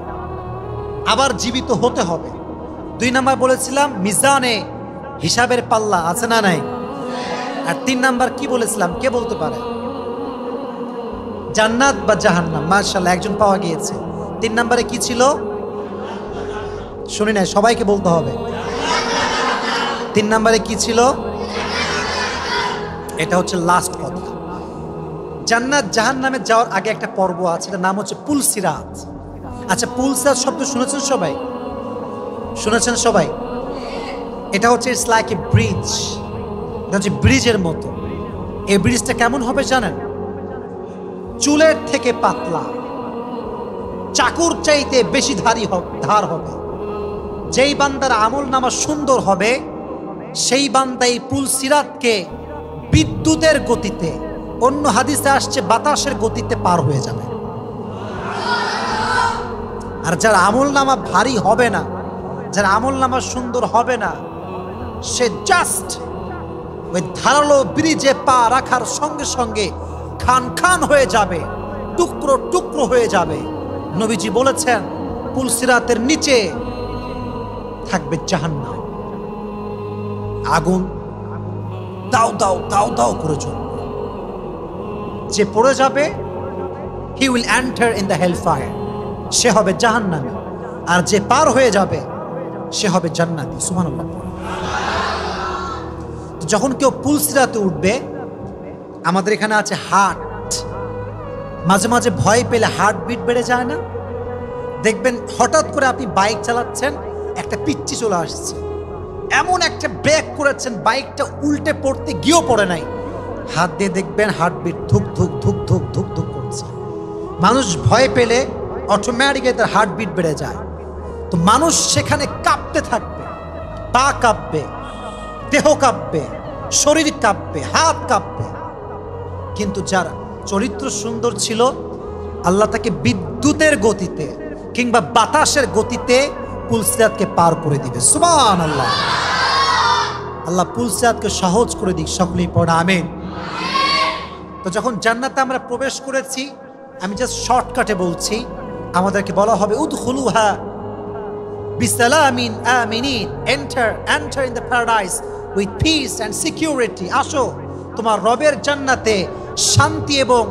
আবার জীবিত হতে হবে। 2 নাম্বার বলেছিলাম মিজানে হিসাবের পাল্লা আছে না নাই? আর 3 নাম্বার কি বলেছিলাম, কে বলতে পারে? জান্নাত বা জাহান্নাম। মাশাআল্লাহ একজন পাওয়া গিয়েছে। 3 নাম্বারে কি ছিল? শুনি না, সবাইকে বলতে হবে। 3 নাম্বারে কি ছিল? এটা হচ্ছে লাস্ট কথা। জান্নাত জাহান্নামে যাওয়ার আগে একটা পর্ব আছে, এটার নাম হচ্ছে পুলসিরাত। আচ্ছা, পুলসিরাত শব্দ শুনেছেন সবাই? শুনেছেন সবাই? এটা হচ্ছে ইটস লাইক এ ব্রিজ, এটা হচ্ছে ব্রিজের মতো। এই ব্রিজটা কেমন হবে জানেন? চুলের থেকে পাতলা, চাকুর চাইতে বেশি ধার হবে। যেই বান্দার আমল নামা সুন্দর হবে সেই বান্দা এই পুলসিরাতকে বিদ্যুতের গতিতে, অন্য হাদিসে আসছে বাতাসের গতিতে পার হয়ে যাবে। আর যার আমল নামা ভারী হবে না, যার আমল নামা সুন্দর হবে না, সে জাস্ট ওই ধারালো ব্রিজে পা রাখার সঙ্গে সঙ্গে খান খান হয়ে যাবে, টুকরো টুকরো হয়ে যাবে। নবীজি বলেছেন পুলসিরাতের নিচে থাকবে জাহান্নাম, আগুন দাও দাও দাও দাও করে জ্বলবে। যে পড়ে যাবে he will enter in the hell fire, সে হবে জাহান্নামী। আর যে পার হয়ে যাবে সে হবে জান্নাতি। সুবহানাল্লাহ। যখন কেউ পুলসিরাতে উঠবে, আমাদের এখানে আছে হার্ট, মাঝে মাঝে ভয় পেলে হার্টবিট বেড়ে যায় না? দেখবেন হঠাৎ করে আপনি বাইক চালাচ্ছেন, একটা পিচ্চি চলে আসছে, এমন একটা ব্রেক করেছেন বাইকটা উল্টে পড়তে গিয়েও পড়ে নাই, হাত দিয়ে দেখবেন হার্টবিট ধুক ধুক ধুক ধুক ধুক ধুক করছে। মানুষ ভয় পেলে অটোমেটিক্যালি তার হার্টবিট বেড়ে যায়। তো মানুষ সেখানে কাঁপতে থাকবে, পা কাঁপবে, দেহ কাঁপবে, শরীর কাঁপবে, হাত কাঁপবে। কিন্তু যার চরিত্র সুন্দর ছিল, আল্লাহ তাকে বিদ্যুতের গতিতে কিংবা বাতাসের গতিতে পুলসিরাতকে পার করে দিবে। সুবহানাল্লাহ। আল্লাহ পুলসিরাতকে সহজ করে দিক, সকলেই পড়া আমিন। তো যখন জান্নাতে আমরা প্রবেশ করেছি, আমি জাস্ট শর্টকাটে বলছি, আমাদেরকে বলা হবে উদখুলুহা বিসালামিন আমিনিন, enter in the paradise with peace and security. আসো তোমার রবের জান্নাতে শান্তি এবং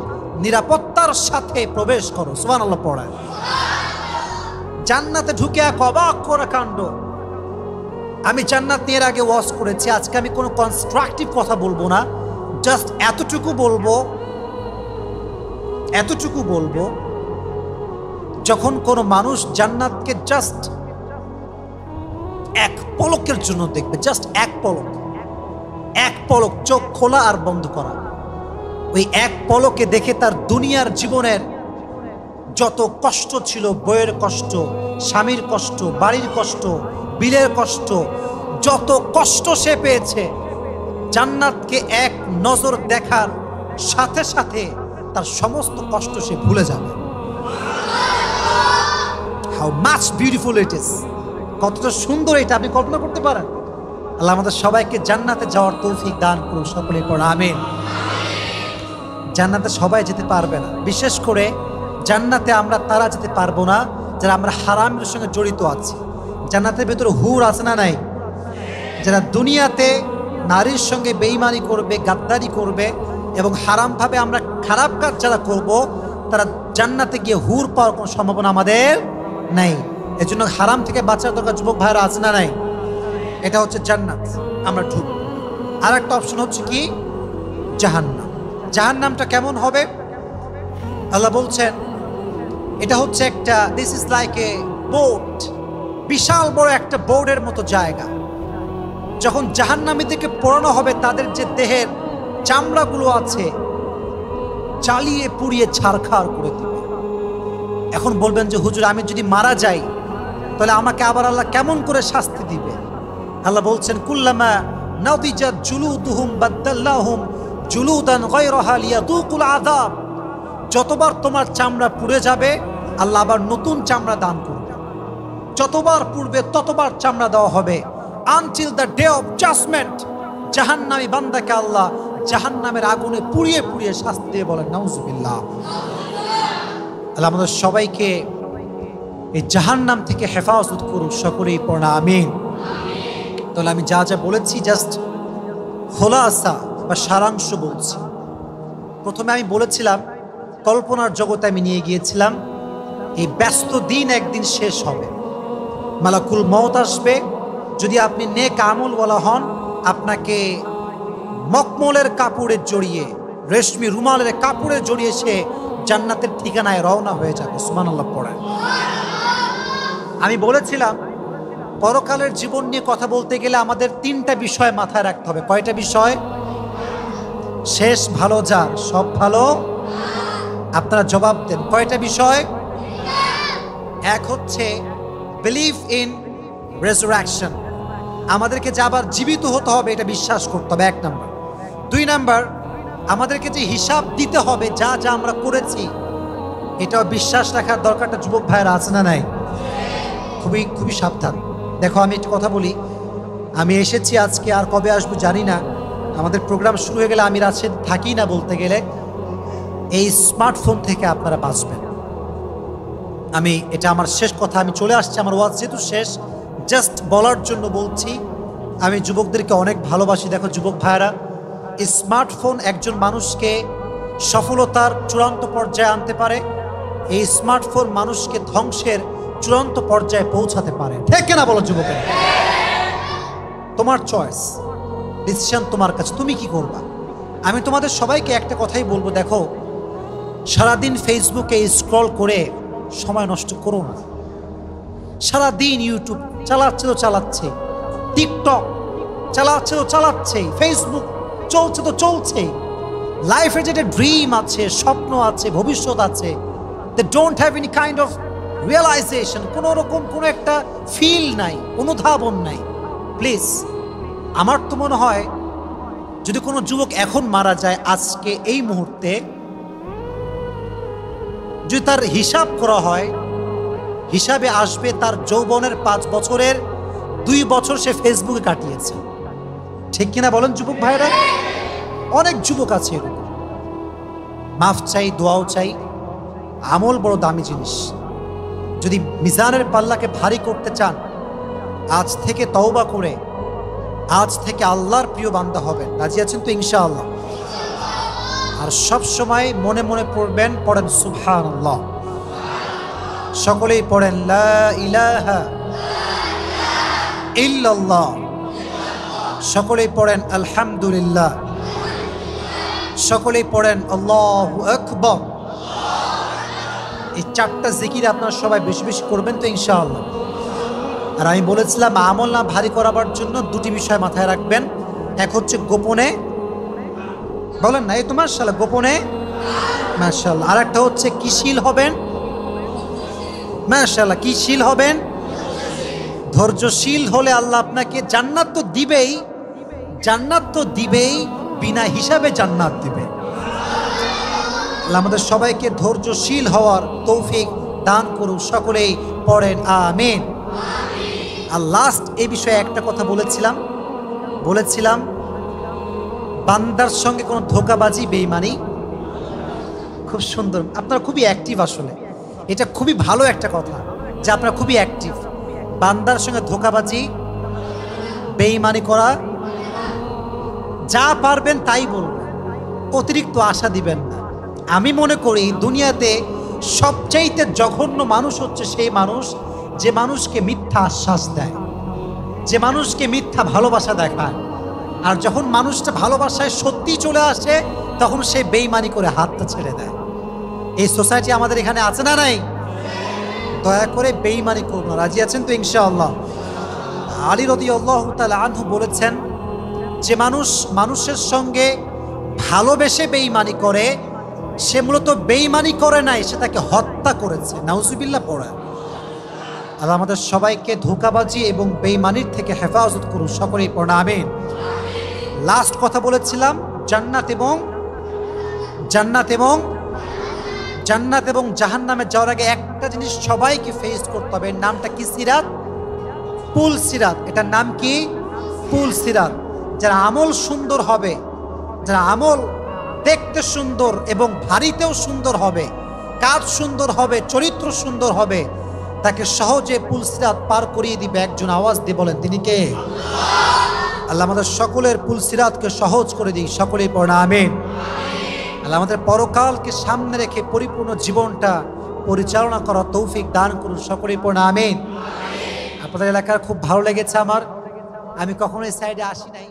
নিরাপত্তার সাথে প্রবেশ করো। সুবহানাল্লাহ পড়ায়। জান্নাতে ঢুকে এক অবাক করা কাণ্ড। আমি জান্নাত নিয়ে আগে ওয়াজ করেছি, আজকে আমি কোনো কনস্ট্রাকটিভ কথা বলবো না, জাস্ট এতটুকু বলবো, যখন কোনো মানুষ জান্নাতকে জাস্ট এক পলকের জন্য দেখবে, জাস্ট এক পলক চোখ খোলা আর বন্ধ করা, ওই এক পলকে দেখে তার দুনিয়ার জীবনের যত কষ্ট ছিল, বইয়ের কষ্ট, স্বামীর কষ্ট, বাড়ির কষ্ট, বিলের কষ্ট, যত কষ্ট সে পেয়েছে, জান্নাতকে এক নজর দেখার সাথে সাথে তার সমস্ত কষ্ট সে ভুলে যাবে। How much beautiful it is, কতটা সুন্দর এটা আপনি কল্পনা করতে পারেন? আল্লাহ আমাদের সবাইকে জান্নাতে যাওয়ার তৌফিক দান করুন, সকলে পড়া আমিন। জান্নাতে সবাই যেতে পারবে না, বিশেষ করে জান্নাতে আমরা তারা যেতে পারবো না যারা আমরা হারামের সঙ্গে জড়িত আছি। জান্নাতের ভেতরে হুর আছে না নাই? যারা দুনিয়াতে নারীর সঙ্গে বেঈমানি করবে, গাদ্দারি করবে এবং হারামভাবে আমরা খারাপ কাজ যারা করব, তারা জান্নাতে গিয়ে হুর পাওয়ার কোনো সম্ভাবনা আমাদের নাই। এজন্য হারাম থেকে বাঁচার দরকার। যুবক ভাইরা আছে না নাই? এটা হচ্ছে জান্নাত, আমরা ঢুকব। আর একটা অপশন হচ্ছে কি? জাহান্নাম। জাহান্নামটা কেমন হবে? আল্লাহ বলছেন এটা হচ্ছে একটা, this is like a boat, বিশাল বড় একটা বোর্ডের মতো জায়গা। যখন জাহান্নামীদেরকে পোড়ানো হবে, তাদের যে দেহের চামড়াগুলো আছে চালিয়ে পুড়িয়ে ছারখার করে দিবে। এখন বলবেন যে হুজুর, আমি যদি মারা যাই তাহলে আমাকে আবার আল্লাহ কেমন করে শাস্তি দিবে? আল্লাহ বলছেন কুল্লামা নাদিজাত জুলুদুহুম বাদদাল্লাহুম জুলুদান গায়রাহা লিয়াযুকুল আযাব। যতবার তোমার চামড়া পুড়ে যাবে, আল্লাহ আবার নতুন চামড়া দান করবে। যতবার পুড়বে ততবার চামড়া দেওয়া হবে, until the day of judgement. জাহান্নামী বান্দাকে আল্লাহ জাহান্নামের আগুনে পুড়িয়ে পুড়িয়ে শাস্তি দিয়ে বলেন নাউজুবিল্লাহ। আল্লাহ আমাদের সবাইকে এই জাহান্নাম থেকে হেফাজত করুন, সকলেই পড়া আমিন। তাহলে আমি যা যা বলেছি জাস্ট খোলাসা বা সারাংশ বলছি। প্রথমে আমি বলেছিলাম কল্পনার জগতে আমি নিয়ে গিয়েছিলাম, এই ব্যস্ত দিন একদিন শেষ হবে, মালাকুল মওত আসবে। যদি আপনি নেক আমলওয়ালা হন, আপনাকে মকমলের কাপড়ে জড়িয়ে রেশমি রুমালের কাপড়ে জড়িয়ে সে জান্নাতের ঠিকানায় রওনা হয়ে যাবে। সুবহানাল্লাহ পড়ে। আমি বলেছিলাম পরকালের জীবন নিয়ে কথা বলতে গেলে আমাদের 3টা বিষয় মাথায় রাখতে হবে। কয়টা বিষয়? শেষ ভালো যার, সব ভালো। আপনারা জবাব দেন, কয়টা বিষয়? এক হচ্ছে বিলিভ ইন রেজারেকশন, আমাদেরকে যে আবার জীবিত হতে হবে এটা বিশ্বাস করতে হবে, 1 নাম্বার। 2 নাম্বার, আমাদেরকে যে হিসাব দিতে হবে যা যা আমরা করেছি এটাও বিশ্বাস রাখার দরকারটা যুবক ভাইয়েরা আছে না নাই? খুবই খুবই সাবধান। দেখো আমি একটু কথা বলি, আমি এসেছি আজকে, আর কবে আসবো জানি না। আমাদের প্রোগ্রাম শুরু হয়ে গেলে আমি রাজশাহী থাকি না বলতে গেলে। এই স্মার্টফোন থেকে আপনারা বাঁচবেন। আমি এটা আমার শেষ কথা, আমি চলে আসছি, আমার ওয়াজ যেহেতু শেষ, জাস্ট বলার জন্য বলছি। আমি যুবকদেরকে অনেক ভালোবাসি। দেখো যুবক ভাইয়েরা, স্মার্টফোন একজন মানুষকে সফলতার চূড়ান্ত পর্যায়ে আনতে পারে, এই স্মার্টফোন মানুষকে ধ্বংসের চূড়ান্ত পর্যায়ে পৌঁছাতে পারে। ঠিক কিনা বলো যুবকেরা? তোমার চয়েস, ডিসিশন তোমার কাছে, তুমি কি করবা। আমি তোমাদের সবাইকে একটা কথাই বলবো, দেখো সারাদিন ফেসবুকে স্ক্রল করে সময় নষ্ট করো না। সারাদিন ইউটিউব চালাচ্ছে তো চালাচ্ছে, টিকটক চালাচ্ছে তো চালাচ্ছে, ফেসবুক চলছে তো চলছে। লাইফে যেটা ড্রিম আছে, স্বপ্ন আছে, ভবিষ্যৎ আছে, they don't have any kind of realisation, কোনো রকম কোনো একটা ফিল নাই, অনুধাবন নাই। প্লিজ, আমার তো মনে হয় যদি কোনো যুবক এখন মারা যায় আজকে এই মুহূর্তে, যদি তার হিসাব করা হয়, হিসাবে আসবে তার যৌবনের 5 বছরের 2 বছর সে ফেসবুকে কাটিয়েছে। ঠিক কিনা বলেন যুবক ভাইরা? অনেক যুবক আছে এরকম। মাফ চাই, দোয়াও চাই। আমল বড় দামি জিনিস। যদি মিজানের পাল্লাকে ভারী করতে চান, আজ থেকে তওবা করে আজ থেকে আল্লাহর প্রিয় বান্দা হবেন। রাজি আছেন তো ইনশাআল্লাহ? আর সব সময় মনে মনে পড়বেন, পড়েন সুবহানাল্লাহ, সকলেই পড়েন লা ইলাহা ইল্লাল্লাহ, সকলেই পড়েন আলহামদুলিল্লাহ, সকলেই পড়েন আল্লাহু আকবার। এই 4টা জিকির আপনারা সবাই বেশি বেশি করবেন তো ইনশাআল্লাহ। আর আমি বলেছিলাম আমল না ভারী করাবার জন্য 2টি বিষয় মাথায় রাখবেন। এক হচ্ছে গোপনে, বলেন না এই তো মাশাআল্লাহ, গোপনে মাশাআল্লাহ। আর একটা হচ্ছে কিশীল হবেন, মাশাআল্লাহ, কিশীল হবেন, ধৈর্যশীল হলে আল্লাহ আপনাকে জান্নাত তো দিবেই, জান্নাত তো দিবেই, বিনা হিসাবে জান্নাত দিবে। আল্লাহ আমাদের সবাইকে ধৈর্যশীল হওয়ার তৌফিক দান করুন। সকলেই পড়েন আমিন। আর লাস্ট এই বিষয়ে একটা কথা বলেছিলাম বান্দার সঙ্গে কোনো ধোঁকাবাজি, বেঈমানি। খুব সুন্দর, আপনারা খুবই অ্যাক্টিভ। আসলে এটা খুবই ভালো একটা কথা যে আপনারা খুবই অ্যাক্টিভ। বান্দার সঙ্গে ধোঁকাবাজি, বেঈমানি করা, যা পারবেন তাই বলবেন, অতিরিক্ত আশা দিবেন না। আমি মনে করি দুনিয়াতে সবচাইতে জঘন্য মানুষ হচ্ছে সেই মানুষ যে মানুষকে মিথ্যা আশ্বাস দেয়, যে মানুষকে মিথ্যা ভালোবাসা দেখায়। আর যখন মানুষটা ভালোবাসায় সত্যি চলে আসে তখন সে বেঈমানি করে হাতটা ছেড়ে দেয়। এই সোসাইটি আমাদের এখানে আছে না নাই? দয়া করে বেঈমানি করুন না। রাজি আছেন তো ইনশাআল্লাহ? আলী রাদিয়াল্লাহু তাআলা আনহু বলেছেন যে মানুষ মানুষের সঙ্গে ভালোবেসে বেঈমানি করে সে মূলত বেঈমানি করে নাই, সে তাকে হত্যা করেছে। নাউজুবিল্লাহ পড়ে। আর আমাদের সবাইকে ধোঁকাবাজি এবং বেঈমানির থেকে হেফাজত করুন। সকলেই পড়েন আমিন। লাস্ট কথা বলেছিলাম জান্নাত এবং জাহান্নামে যাওয়ার আগে একটা জিনিস সবাইকে ফেস করতে হবে। নামটা কি? সিরাত, পুল সিরাত। এটার নাম কি? পুল সিরাত। যারা আমল সুন্দর হবে, যারা আমল দেখতে সুন্দর এবং ভারীতেও সুন্দর হবে, কাজ সুন্দর হবে, চরিত্র সুন্দর হবে, তাকে সহজে পুল সিরাত পার করিয়ে দিবে একজন। আওয়াজ দিয়ে বলেন তিনি কে? আল্লাহ আমাদের সকলের পুল সিরাতকে সহজ করে দিই। সকলেই পড়েন আমিন। আল্লাহ আমাদের পরকালকে সামনে রেখে পরিপূর্ণ জীবনটা পরিচালনা করার তৌফিক দান করুন। সকলেই পড়েন আমিন। আপনাদের এলাকার খুব ভালো লেগেছে আমার। আমি কখনো এই সাইডে আসি নাই।